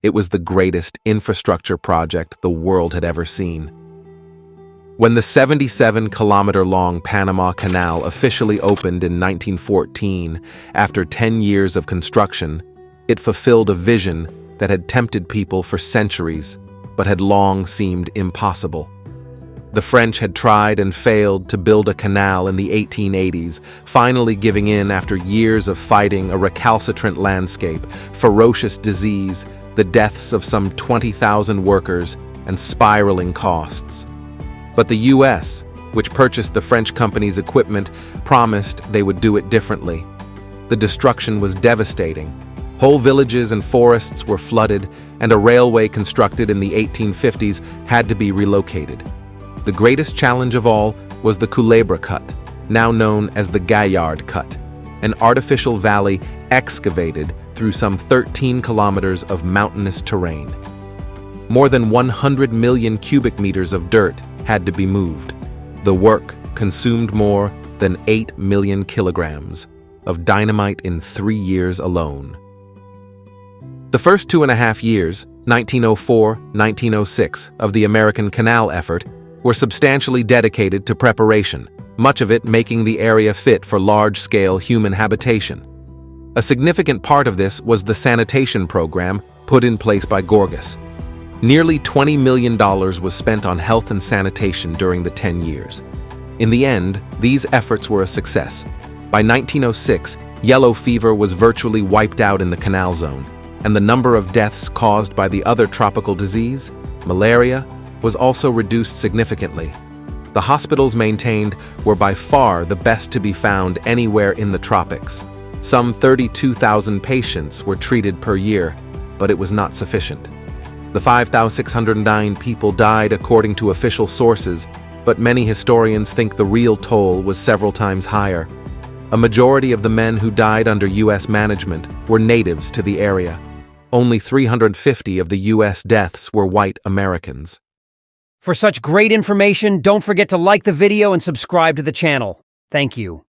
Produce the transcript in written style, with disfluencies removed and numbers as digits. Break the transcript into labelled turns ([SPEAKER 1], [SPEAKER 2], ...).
[SPEAKER 1] It was the greatest infrastructure project the world had ever seen. When the 77-kilometer-long Panama Canal officially opened in 1914, after 10 years of construction, it fulfilled a vision that had tempted people for centuries, but had long seemed impossible. The French had tried and failed to build a canal in the 1880s, finally giving in after years of fighting a recalcitrant landscape, ferocious disease, the deaths of some 20,000 workers, and spiraling costs. But the U.S., which purchased the French company's equipment, promised they would do it differently. The destruction was devastating. Whole villages and forests were flooded, and a railway constructed in the 1850s had to be relocated. The greatest challenge of all was the Culebra Cut, now known as the Gaillard Cut, an artificial valley excavated through some 13 kilometers of mountainous terrain. More than 100 million cubic meters of dirt had to be moved. The work consumed more than 8 million kilograms of dynamite in 3 years alone. The first 2.5 years, 1904-1906, of the American Canal effort were substantially dedicated to preparation, much of it making the area fit for large-scale human habitation. A significant part of this was the sanitation program put in place by Gorgas. Nearly $20 million was spent on health and sanitation during the 10 years. In the end, these efforts were a success. By 1906, yellow fever was virtually wiped out in the Canal Zone, and the number of deaths caused by the other tropical disease, malaria, was also reduced significantly. The hospitals maintained were by far the best to be found anywhere in the tropics. Some 32,000 patients were treated per year, but it was not sufficient. The 5,609 people died according to official sources, but many historians think the real toll was several times higher. A majority of the men who died under U.S. management were natives to the area. Only 350 of the U.S. deaths were white Americans.
[SPEAKER 2] For such great information, don't forget to like the video and subscribe to the channel. Thank you.